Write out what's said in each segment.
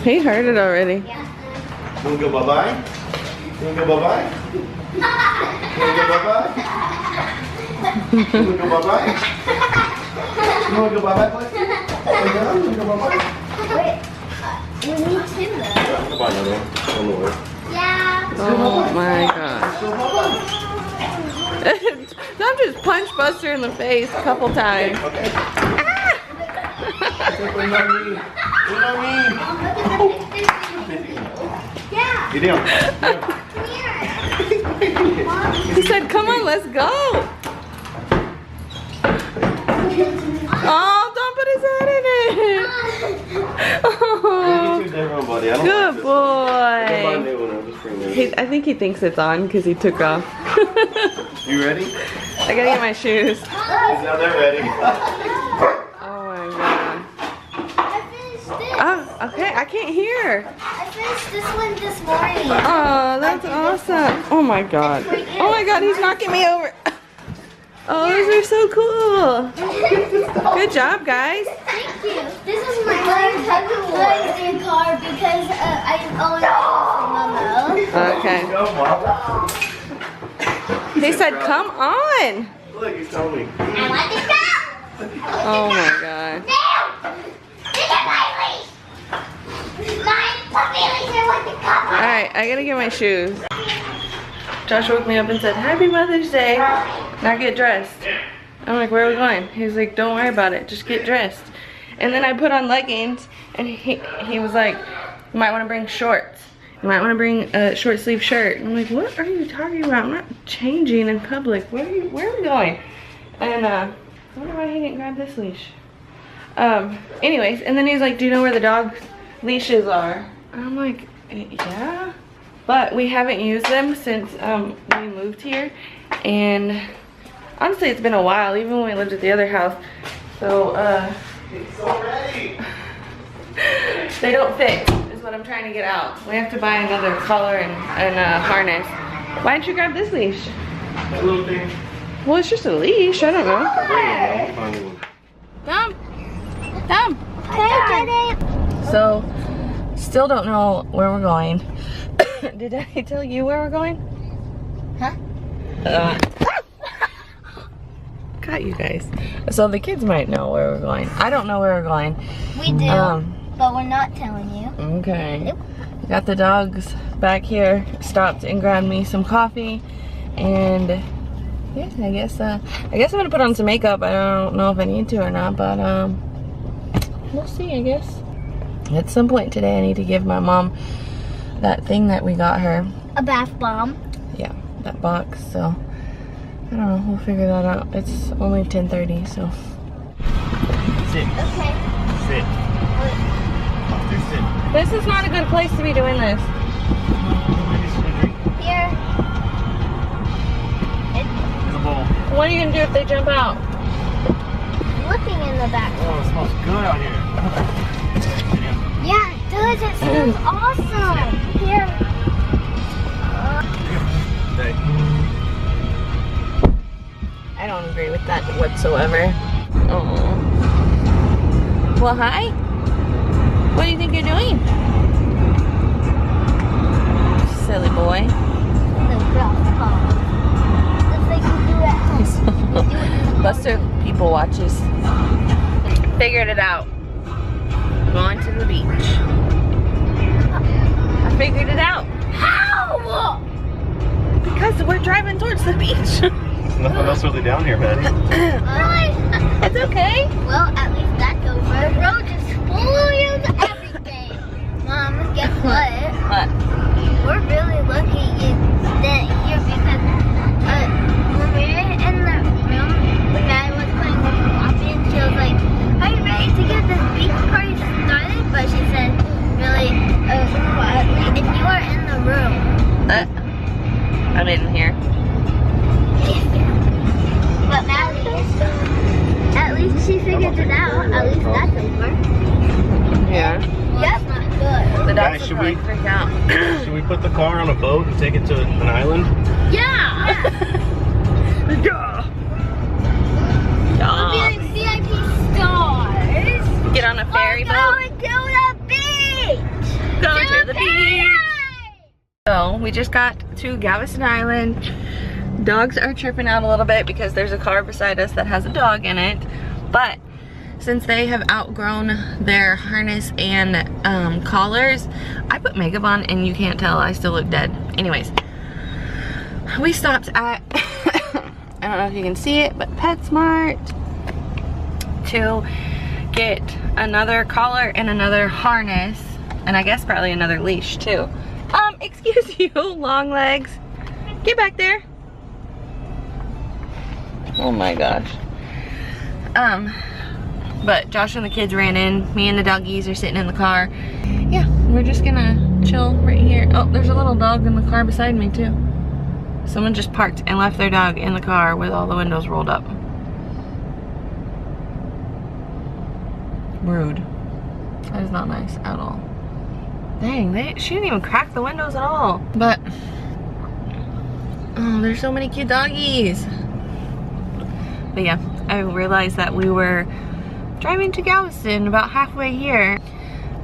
He heard it already. Yeah. You wanna go bye-bye? You wanna go bye-bye? You wanna go bye-bye? You wanna go bye-bye? You wanna go bye-bye, please? You wanna go bye-bye? Wait, we need Tim though. Yeah, go bye another one. On the way. Yeah. Oh my gosh. Go bye-bye. I'm just punch Buster in the face a couple times. Okay. Yeah. Get down. Come here. He said, come on, let's go. Oh, don't put his head in it. Oh, good boy. I think he thinks it's on because he took off. You ready? I gotta get my shoes. Now they're ready. Oh my god. I finished this. Oh, okay, I can't hear. I finished this one this morning. Oh, that's awesome. Oh my god. Oh my god, he's knocking me over. Oh, those are so cool. Good job, guys. Thank you. This is my first car because I only Momo. Okay. Go, Mom. He said, come on. Look, he's telling me. I want to go. Oh my god. No! This is my leash. My puppy leash. I want to come. Alright, I gotta get my shoes. Josh woke me up and said, Happy Mother's Day. Now get dressed. I'm like, where are we going? He's like, don't worry about it. Just get dressed. And then I put on leggings and he was like, you might want to bring shorts. You might want to bring a short sleeve shirt. And I'm like, what are you talking about? I'm not changing in public. Where are we going? And I wonder why he didn't grab this leash. Anyways, and then he's like, do you know where the dog leashes are? And I'm like, yeah. But we haven't used them since we moved here. And honestly, it's been a while, even when we lived at the other house. So, It's already. they don't fit, is what I'm trying to get out. We have to buy another collar and a harness. Why didn't you grab this leash? That little thing. Well, it's just a leash, I don't know. Come. Come. So, still don't know where we're going. Did I tell you where we're going? Huh? Got you guys. So the kids might know where we're going. I don't know where we're going. We do, but we're not telling you. Okay. Nope. Got the dogs back here. Stopped and grabbed me some coffee, and yeah, I guess I'm gonna put on some makeup. I don't know if I need to or not, but we'll see. I guess at some point today, I need to give my mom that thing that we got her. A bath bomb. Yeah, that box. So I don't know. We'll figure that out. It's only 10:30, so. Sit. Okay. Sit. Just sit. This is not a good place to be doing this. Here. In the bowl. What are you gonna do if they jump out? Looking in the back. Oh, it smells good out here. Yeah, it does. It smells awesome. Here. Okay. I don't agree with that whatsoever. Oh. Well, hi. What do you think you're doing? Silly boy. Buster people watches. Figured it out. Going to the beach. I figured it out. How? Because we're driving towards the beach. There's nothing else really down here, Maddie. Really? It's okay. Well, at least that's over. The road is full of everything. Mom, guess what? What? We're really lucky that here because when we were in the room, the guy was playing with the coffee and she was like, are you ready to get this beach party started? But she said really quietly, if you are in the room. I'm in here. But at least she figured it out. At least that's over. Yeah. That's not good. The Guys, dogs should would we- probably freak out. Should we put the car on a boat and take it to an island? Yeah. we just got to Galveston Island. Dogs are tripping out a little bit because there's a car beside us that has a dog in it. But since they have outgrown their harness and collars, I put makeup on and you can't tell, I still look dead. Anyways, we stopped at, I don't know if you can see it, but PetSmart to get another collar and another harness, and I guess probably another leash too. Excuse you, long legs. Get back there. Oh my gosh. But Josh and the kids ran in. Me and the doggies are sitting in the car. Yeah, we're just gonna chill right here. Oh, there's a little dog in the car beside me too. Someone just parked and left their dog in the car with all the windows rolled up. Rude. That is not nice at all. Dang, she didn't even crack the windows at all. But, oh, there's so many cute doggies. But yeah, I realized that we were driving to Galveston about halfway here.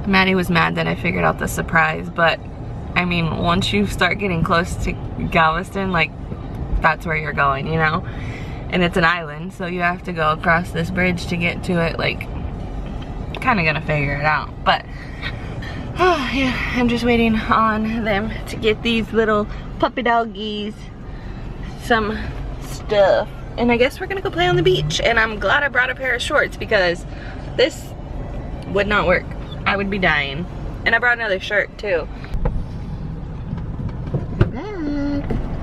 Maddie was mad that I figured out the surprise, but I mean, once you start getting close to Galveston, like, that's where you're going, you know? And it's an island, so you have to go across this bridge to get to it. Like, kind of gonna figure it out. But, oh yeah, I'm just waiting on them to get these little puppy doggies some stuff. And I guess we're gonna go play on the beach. And I'm glad I brought a pair of shorts because this would not work. I would be dying. And I brought another shirt too.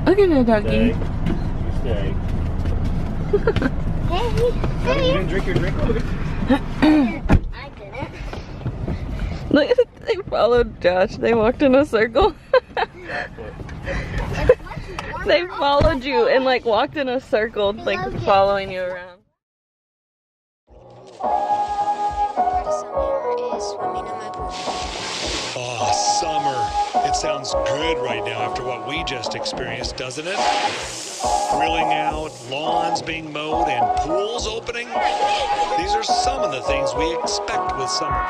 Look at the doggy. Stay. Hey, You hey. didn't drink your drink? I didn't. Look at it. They followed Josh. They walked in a circle. They followed you and like walked in a circle, like following you around. Oh, summer. It sounds good right now after what we just experienced, doesn't it? Grilling out, lawns being mowed, and pools opening. These are some of the things we expect with summer.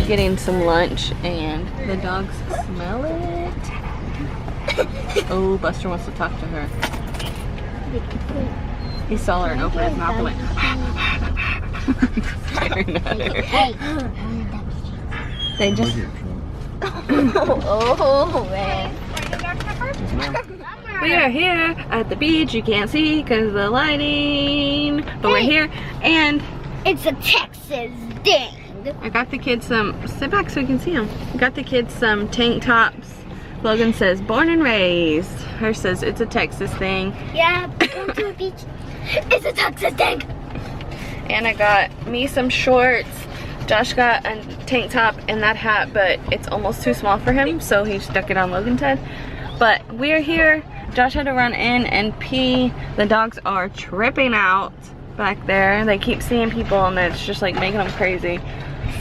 Getting some lunch and the dogs smell it. Oh, Buster wants to talk to her. He saw her and opened his mouth and went staring at her. They just we are here at the beach. You can't see because of the lighting, but we're here and It's a Texas ding. I got the kids some, sit back so you can see them. I got the kids some tank tops. Logan says born and raised. Hers says it's a Texas thing. Yeah, going to a beach. It's a Texas ding. And I got me some shorts. Josh got a tank top and that hat, but it's almost too small for him, so he stuck it on Logan's head. But we're here. Josh had to run in and pee. The dogs are tripping out back there. They keep seeing people and it's just like making them crazy.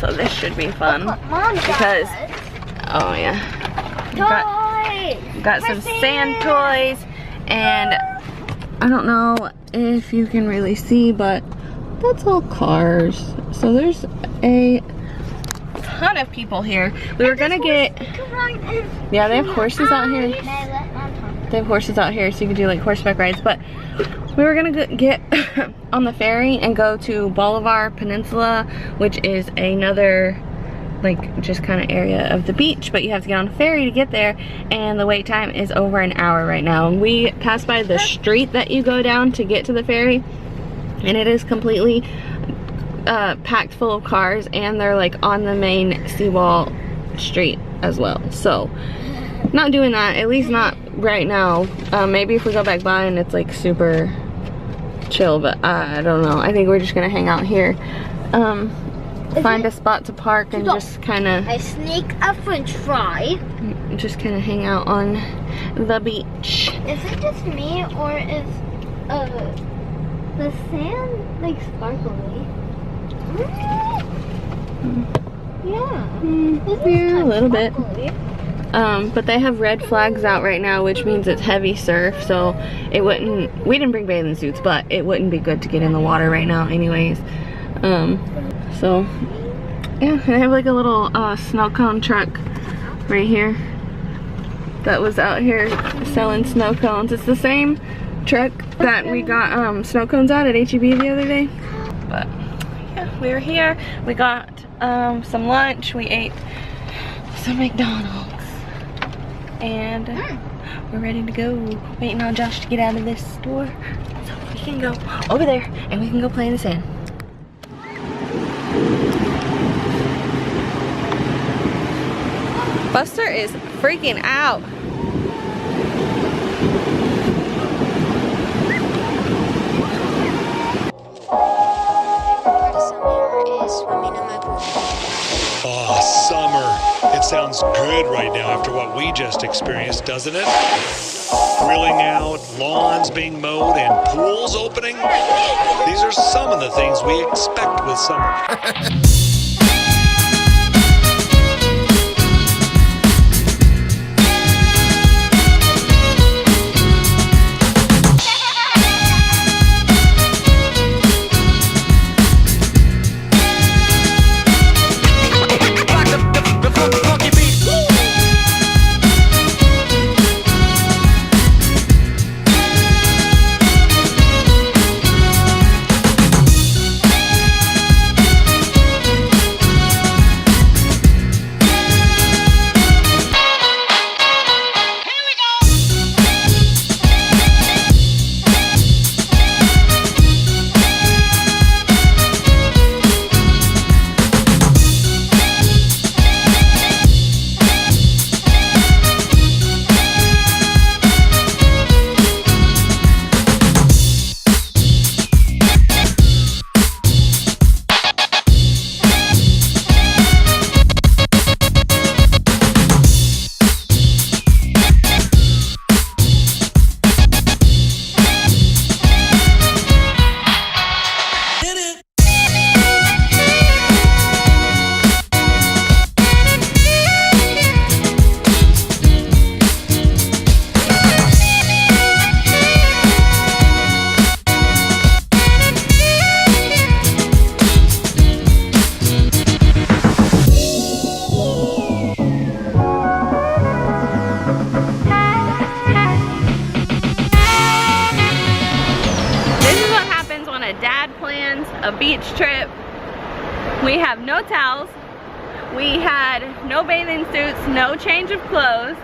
So this should be fun. Mom because, oh yeah. Got some sand toys and I don't know if you can really see, but that's all cars. So there's a ton of people here. We were gonna get, yeah, they have horses out here. They have horses out here, so you can do like horseback rides. But we were gonna get on the ferry and go to Bolivar Peninsula, which is another like just kind of area of the beach, but you have to get on a ferry to get there, and the wait time is over an hour right now. And we passed by the street that you go down to get to the ferry, and it is completely packed full of cars, and they're like on the main seawall street as well. So not doing that, at least not right now. Maybe if we go back by and it's like super chill, but I don't know. I think we're just gonna hang out here, find a spot to park and just kind of I sneak a french fry. Just kind of hang out on the beach. Is it just me, or is the sand like sparkly? Yeah. Yeah, a little bit. But they have red flags out right now, which means it's heavy surf, so it wouldn't, we didn't bring bathing suits, but it wouldn't be good to get in the water right now anyways. So yeah, they have like a little snow cone truck right here that was out here selling snow cones. It's the same truck that we got snow cones at HEB the other day. But yeah, we were here, we got some lunch, we ate some McDonald's, and we're ready to go. Waiting on Josh to get out of this store so we can go over there and we can go play in the sand. Buster is freaking out. Oh, summer. It sounds good right now after what we just experienced, doesn't it? Grilling out, lawns being mowed, and pools opening. These are some of the things we expect with summer. A beach trip. We have no towels. We had no bathing suits, no change of clothes.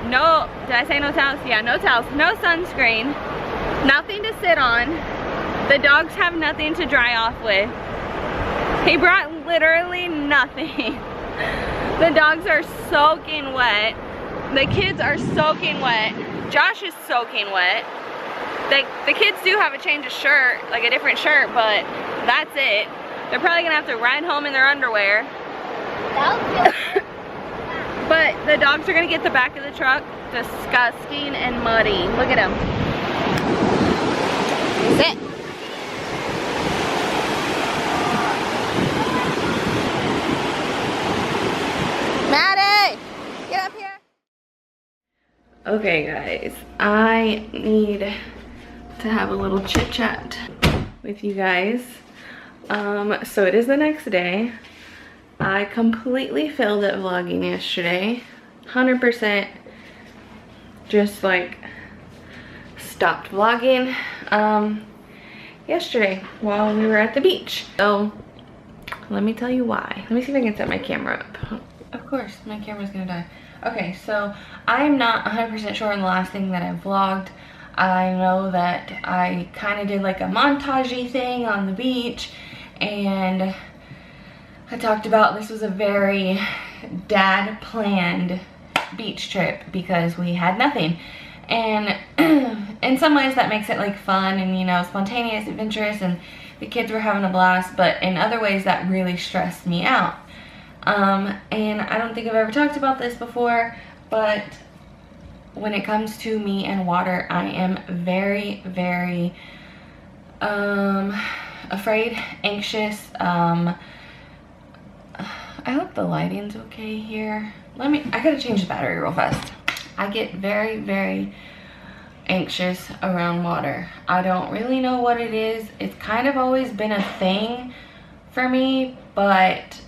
No, did I say no towels? Yeah, no towels, no sunscreen, nothing to sit on. The dogs have nothing to dry off with. He brought literally nothing. The dogs are soaking wet. The kids are soaking wet. Josh is soaking wet. The kids do have a change of shirt, like a different shirt, but that's it. They're probably gonna have to ride home in their underwear. But the dogs are gonna get the back of the truck disgusting and muddy. Look at them. Sit. Maddie, get up here. Okay guys, I need to have a little chit chat with you guys. So it is the next day. I completely failed at vlogging yesterday. 100% just like stopped vlogging yesterday while we were at the beach. So let me tell you why. Let me see if I can set my camera up. Of course, my camera's gonna die. Okay, so I'm not 100% sure on the last thing that I vlogged. I know that I kind of did like a montage-y thing on the beach, and I talked about this was a very dad planned beach trip because we had nothing. And in some ways that makes it like fun and, you know, spontaneous, adventurous, and the kids were having a blast, but in other ways that really stressed me out. And I don't think I've ever talked about this before, but when it comes to me and water, I am very, very afraid, anxious. I hope the lighting's okay here. I gotta change the battery real fast. I get very, very anxious around water. I don't really know what it is. It's kind of always been a thing for me, but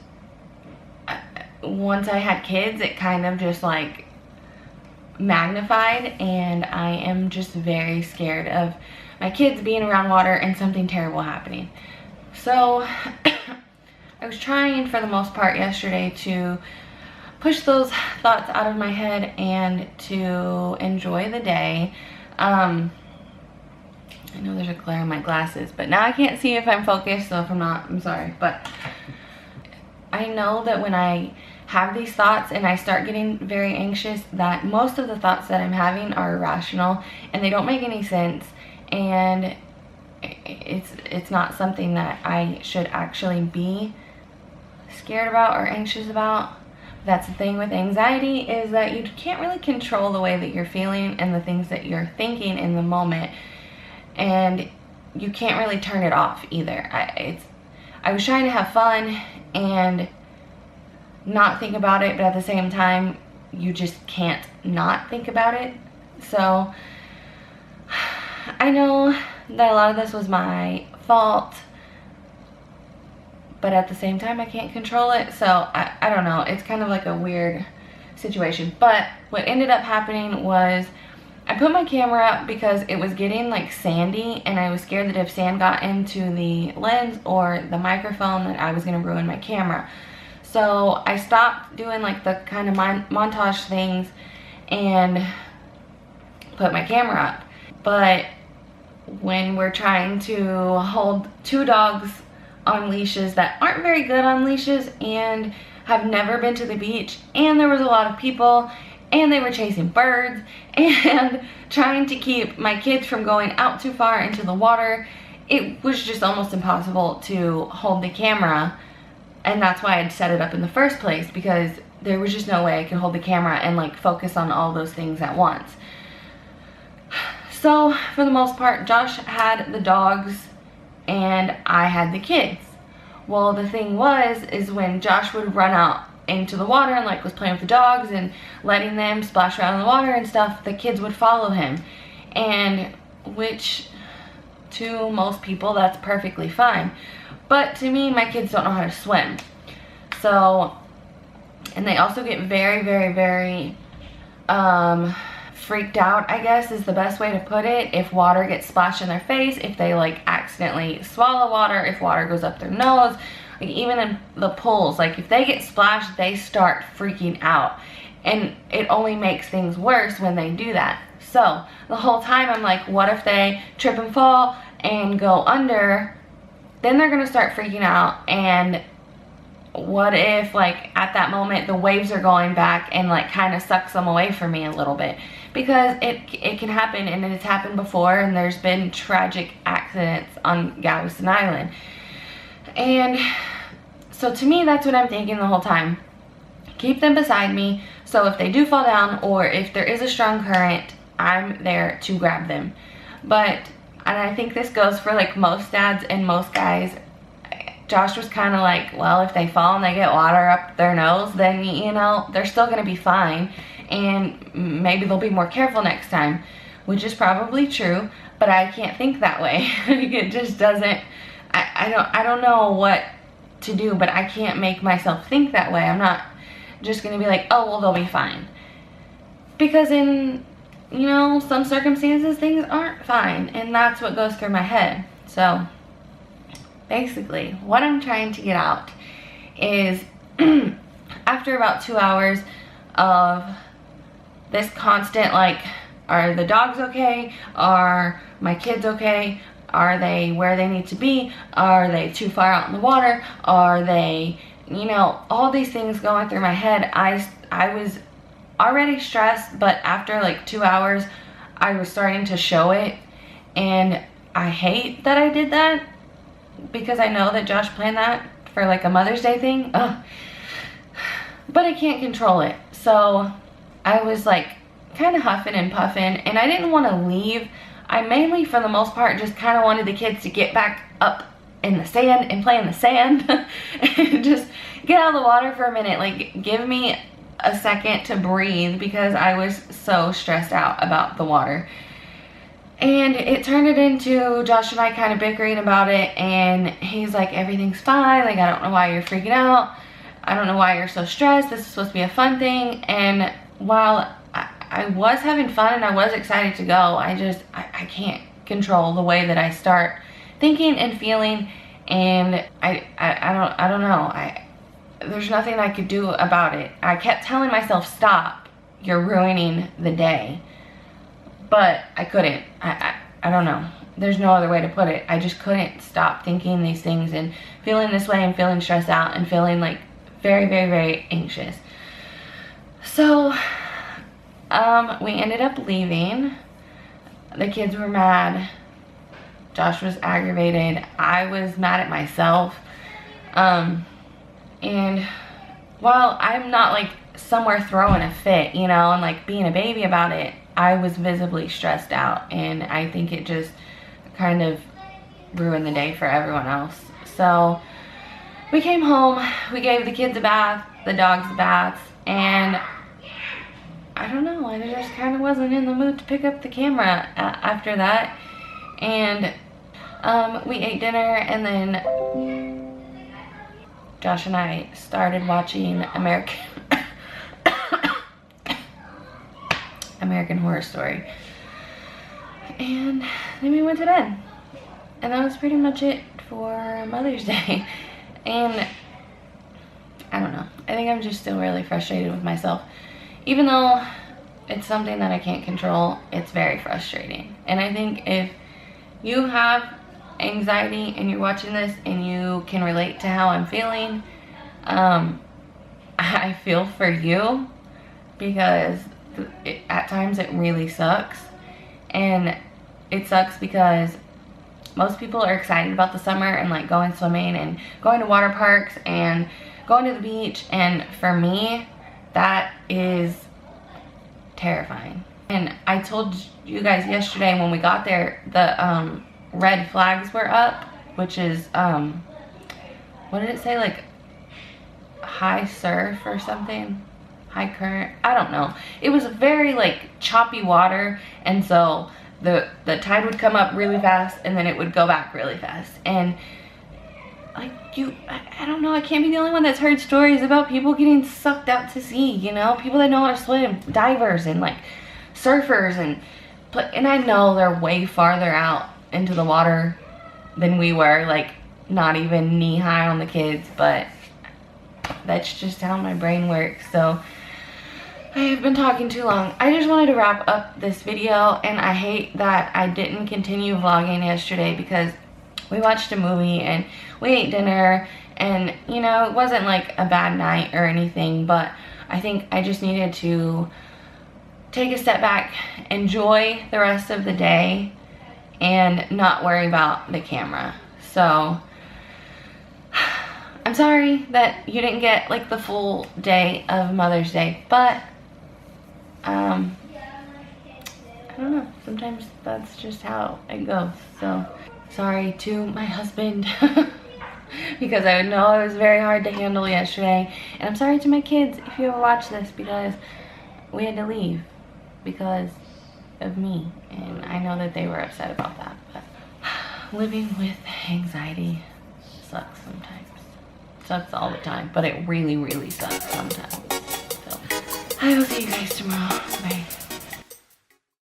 once I had kids, it kind of just like magnified, and I am just very scared of my kids being around water and something terrible happening. So I was trying for the most part yesterday to push those thoughts out of my head and to enjoy the day. I know there's a glare in my glasses, but now I can't see if I'm focused, so if I'm not, I'm sorry. But I know that when I have these thoughts and I start getting very anxious, that most of the thoughts that I'm having are irrational and they don't make any sense, and it's not something that I should actually be scared about or anxious about. That's the thing with anxiety, is that you can't really control the way that you're feeling and the things that you're thinking in the moment, and you can't really turn it off either. I was trying to have fun and not think about it, but at the same time you just can't not think about it. So I know that a lot of this was my fault, but at the same time I can't control it. So I don't know, it's kind of like a weird situation. But what ended up happening was I put my camera up because it was getting like sandy, and I was scared that if sand got into the lens or the microphone that I was going to ruin my camera. So I stopped doing like the kind of montage things and put my camera up. But when we're trying to hold two dogs on leashes that aren't very good on leashes and have never been to the beach, and there was a lot of people, and they were chasing birds, and trying to keep my kids from going out too far into the water, it was just almost impossible to hold the camera. And that's why I'd set it up in the first place, because there was just no way I could hold the camera and like focus on all those things at once. So for the most part, Josh had the dogs and I had the kids. Well, the thing is when Josh would run out into the water and like was playing with the dogs and letting them splash around in the water and stuff, the kids would follow him, and which to most people that's perfectly fine, but to me, my kids don't know how to swim. So, and they also get very, very, very freaked out, I guess is the best way to put it, if water gets splashed in their face, if they like accidentally swallow water, if water goes up their nose, like even in the pools, like if they get splashed, they start freaking out, and it only makes things worse when they do that. So the whole time I'm like, what if they trip and fall and go under? Then they're gonna start freaking out, and what if like at that moment the waves are going back and like kind of sucks them away from me a little bit, because it can happen, and it's happened before, and there's been tragic accidents on Galveston Island. And so to me, that's what I'm thinking the whole time. Keep them beside me, so if they do fall down or if there is a strong current, I'm there to grab them. But, and I think this goes for like most dads and most guys, Josh was kind of like, well, if they fall and they get water up their nose, then, you know, they're still going to be fine, and maybe they'll be more careful next time, which is probably true, but I can't think that way. It just doesn't, I don't know what to do, but I can't make myself think that way. I'm not just gonna be like, oh, well, they'll be fine. Because in, you know, some circumstances, things aren't fine, and that's what goes through my head. So basically, what I'm trying to get out is after about 2 hours of this constant, like, are the dogs okay? Are my kids okay? Are they where they need to be? Are they too far out in the water? Are they, you know, all these things going through my head. I was already stressed, but after like 2 hours, I was starting to show it. And I hate that I did that, because I know that Josh planned that for like a Mother's Day thing. Ugh. But I can't control it. So I was like kind of huffing and puffing, and I didn't want to leave. I mainly, for the most part, just kind of wanted the kids to get back up in the sand and play in the sand and just get out of the water for a minute. Like, give me a second to breathe, because I was so stressed out about the water. And it turned it into Josh and I kind of bickering about it, and he's like, everything's fine. Like, I don't know why you're freaking out. I don't know why you're so stressed. This is supposed to be a fun thing. And while I was having fun and I was excited to go, I can't control the way that I start thinking and feeling, and I don't know. There's nothing I could do about it. I kept telling myself, stop, you're ruining the day. But I couldn't. I don't know. There's no other way to put it. I just couldn't stop thinking these things and feeling this way and feeling stressed out and feeling like very, very, very anxious. So we ended up leaving. The kids were mad. Josh was aggravated. I was mad at myself. And while I'm not like somewhere throwing a fit, you know, and like being a baby about it, I was visibly stressed out, and I think it just kind of ruined the day for everyone else. So we came home, we gave the kids a bath, the dogs a bath, and I don't know, I just kind of wasn't in the mood to pick up the camera after that. And we ate dinner, and then Josh and I started watching American Horror Story, and then we went to bed, and that was pretty much it for Mother's Day. And I don't know, I think I'm just still really frustrated with myself. Even though it's something that I can't control, it's very frustrating. And I think if you have anxiety and you're watching this and you can relate to how I'm feeling, I feel for you, because at times it really sucks. And it sucks because most people are excited about the summer and like going swimming and going to water parks and going to the beach, and for me that is terrifying. And I told you guys yesterday when we got there, the red flags were up, which is what did it say, like high surf or something, high current, I don't know. It was very like choppy water, and so the tide would come up really fast and then it would go back really fast. And like I don't know, I can't be the only one that's heard stories about people getting sucked out to sea, you know, people that know how to swim, divers and like surfers, and I know they're way farther out into the water than we were, like not even knee high on the kids, but that's just how my brain works. So I have been talking too long. I just wanted to wrap up this video, and I hate that I didn't continue vlogging yesterday because we watched a movie and we ate dinner, and you know, it wasn't like a bad night or anything, but I think I just needed to take a step back, enjoy the rest of the day, and not worry about the camera. So I'm sorry that you didn't get like the full day of Mother's Day, but I don't know, sometimes that's just how it goes. So sorry to my husband because I know it was very hard to handle yesterday, and I'm sorry to my kids if you ever watch this, because we had to leave because of me, and I know that they were upset about that. But living with anxiety sucks sometimes. sucks all the time, but it really, really sucks sometimes. So I will see you guys tomorrow. Bye.